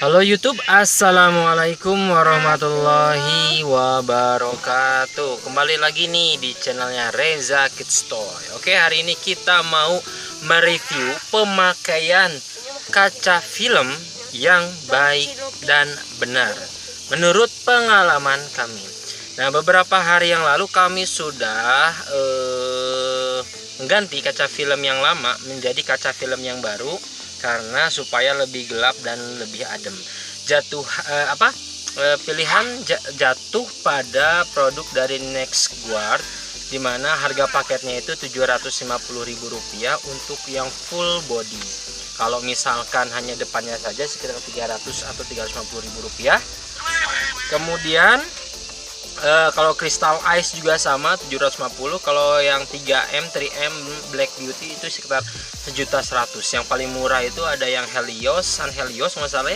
Halo YouTube, Assalamualaikum warahmatullahi wabarakatuh. Kembali lagi nih di channelnya Reza Kids Toy. Oke, hari ini kita mau mereview pemakaian kaca film yang baik dan benar menurut pengalaman kami. Nah, beberapa hari yang lalu kami sudah mengganti kaca film yang lama menjadi kaca film yang baru, karena supaya lebih gelap dan lebih adem. Pilihan jatuh pada produk dari Nextguard, dimana harga paketnya itu Rp750.000 untuk yang full body. Kalau misalkan hanya depannya saja sekitar 300 atau Rp350.000. Kemudian kalau Crystal Ice juga sama 750. Kalau yang 3M Black Beauty itu sekitar 1.100.000. Yang paling murah itu ada yang Helios, Sun Helios masalahnya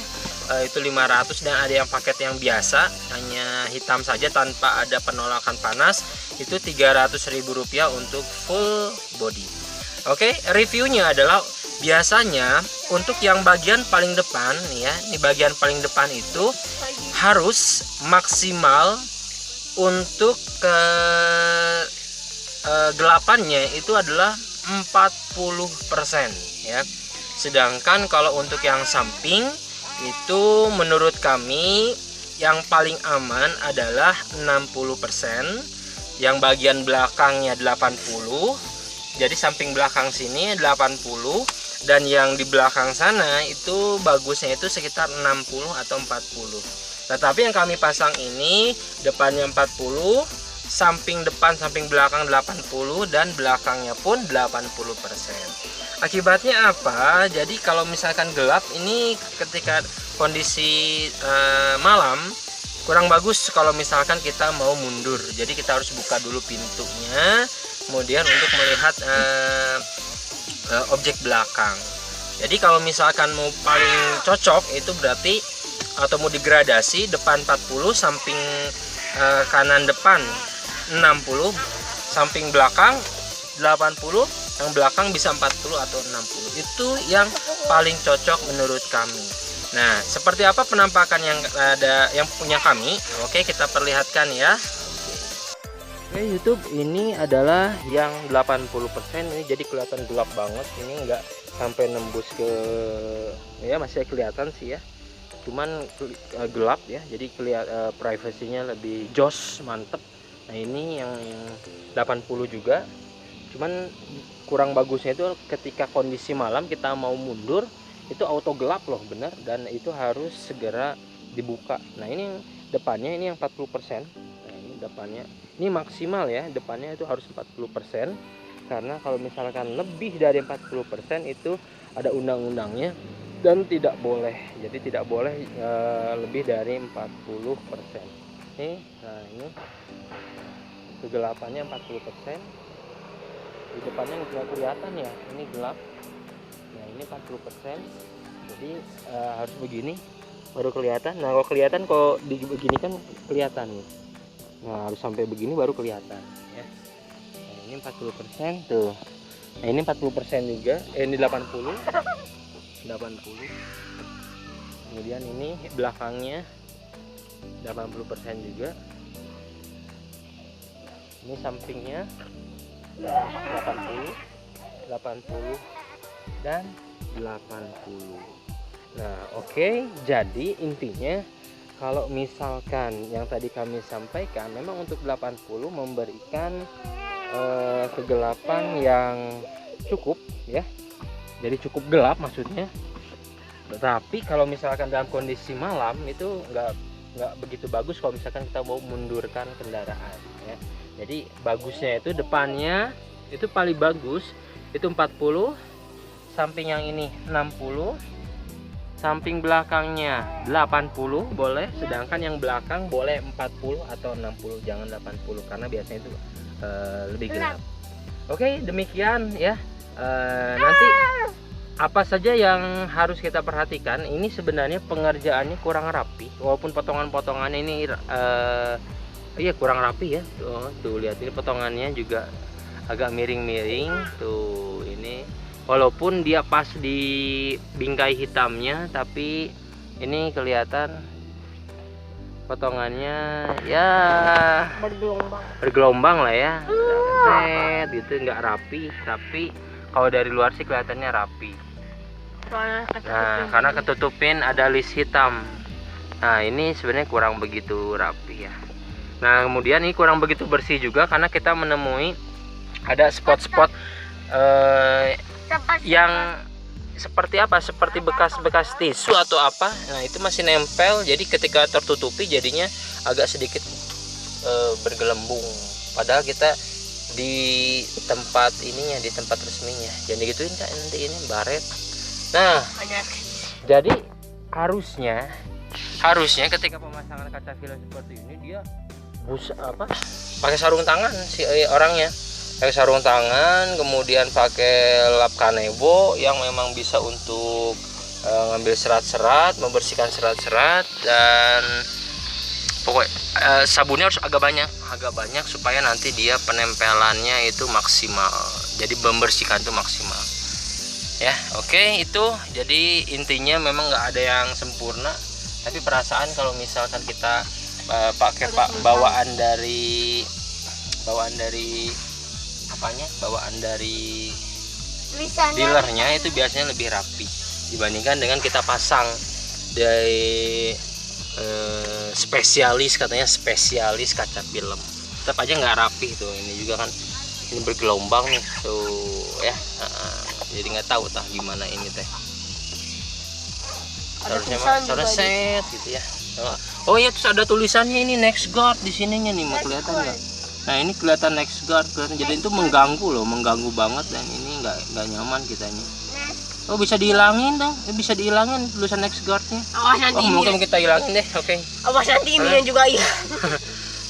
itu 500, dan ada yang paket yang biasa hanya hitam saja tanpa ada penolakan panas itu Rp300.000 untuk full body. Oke, reviewnya adalah biasanya untuk yang bagian paling depan nih ya, di bagian paling depan itu harus maksimal untuk kegelapannya itu adalah 40% ya. Sedangkan kalau untuk yang samping itu menurut kami yang paling aman adalah 60%, yang bagian belakangnya 80. Jadi samping belakang sini 80, dan yang di belakang sana itu bagusnya itu sekitar 60 atau 40. Tetapi yang kami pasang ini depannya 40, samping depan samping belakang 80, dan belakangnya pun 80%. Akibatnya apa? Jadi kalau misalkan gelap ini ketika kondisi malam kurang bagus kalau misalkan kita mau mundur. Jadi kita harus buka dulu pintunya, kemudian untuk melihat objek belakang. Jadi kalau misalkan mau paling cocok itu berarti atau mau degradasi, depan 40, samping kanan depan 60, samping belakang 80, yang belakang bisa 40 atau 60. Itu yang paling cocok menurut kami. Nah, seperti apa penampakan yang ada yang punya kami? Oke, kita perlihatkan ya. Oke, YouTube, ini adalah yang 80%. Ini jadi kelihatan gelap banget. Ini enggak sampai nembus ke, ya masih kelihatan sih ya, cuman gelap ya, jadi kelihatan privasinya lebih jos, mantep. Nah, ini yang 80 juga, cuman kurang bagusnya itu ketika kondisi malam kita mau mundur itu auto gelap loh, bener, dan itu harus segera dibuka. Nah, ini yang depannya ini yang 40%. Nah, ini depannya ini maksimal ya, depannya itu harus 40%, karena kalau misalkan lebih dari 40% itu ada undang-undangnya dan tidak boleh. Jadi tidak boleh lebih dari 40%. Nih, nah ini kegelapannya 40%. Di depannya nggak kelihatan ya, ini gelap. Nah, ini 40%. Jadi harus begini baru kelihatan. Nah, kalau kelihatan, kalau begini kan kelihatan nih. Nah, harus sampai begini baru kelihatan ya. Nah, ini 40% tuh. Nah, ini 40% juga. Ini 80. Kemudian ini belakangnya 80% juga. Ini sampingnya 80 dan 80. Nah, oke, jadi intinya kalau misalkan yang tadi kami sampaikan, memang untuk 80 memberikan kegelapan yang cukup ya, jadi cukup gelap maksudnya. Tetapi kalau misalkan dalam kondisi malam itu nggak begitu bagus kalau misalkan kita mau mundurkan kendaraan ya. Jadi bagusnya itu depannya itu paling bagus itu 40, samping yang ini 60, samping belakangnya 80 boleh, sedangkan yang belakang boleh 40 atau 60, jangan 80 karena biasanya itu lebih gelap. Oke, demikian ya. Nanti apa saja yang harus kita perhatikan, ini sebenarnya pengerjaannya kurang rapi, walaupun potongan-potongannya ini iya kurang rapi ya. Tuh lihat, ini potongannya juga agak miring-miring tuh. Ini walaupun dia pas di bingkai hitamnya, tapi Ini kelihatan potongannya ya bergelombang lah ya, set gitu, nggak rapi. Tapi kalau dari luar sih kelihatannya rapi. Nah, karena ketutupin ada list hitam. Nah, ini sebenarnya kurang begitu rapi ya. Nah, kemudian ini kurang begitu bersih juga karena kita menemui ada spot-spot yang seperti apa? Seperti bekas-bekas tisu atau apa? Nah, itu masih nempel. Jadi ketika tertutupi jadinya agak sedikit bergelembung. Padahal kita di tempat ininya, di tempat resminya. Jangan digituin Kak, nanti ini baret. Nah, jadi harusnya ketika pemasangan kaca film seperti ini dia pakai sarung tangan si orangnya. Pakai sarung tangan, kemudian pakai lap kanebo yang memang bisa untuk ngambil serat-serat, membersihkan serat-serat, dan pokoknya sabunnya harus agak banyak supaya nanti dia penempelannya itu maksimal. Jadi membersihkan itu maksimal. Ya, oke, itu jadi intinya memang nggak ada yang sempurna, tapi perasaan kalau misalkan kita pakai bawaan dari dealernya itu biasanya lebih rapi dibandingkan dengan kita pasang dari spesialis kaca film. Tetap aja nggak rapi tuh. Ini juga kan ini bergelombang nih tuh ya. Jadi nggak tahu gimana ini teh. Harusnya set gitu ya. Oh iya, terus ada tulisannya ini next guard di sininya nih, mau kelihatan nggak? Nah, ini kelihatan next guard, jadi itu mengganggu banget, dan ini nggak nyaman kitanya. Oh, bisa dihilangin dong, bisa dihilangin tulisan next guardnya. Mungkin kita hilangin deh, oke. Awas nanti ini juga hilang.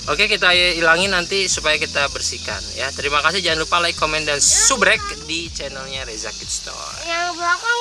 Oke, kita hilangin nanti supaya kita bersihkan ya. Terima kasih, jangan lupa like, komen, dan subrek di channelnya Reza Kids Store. Yang belakang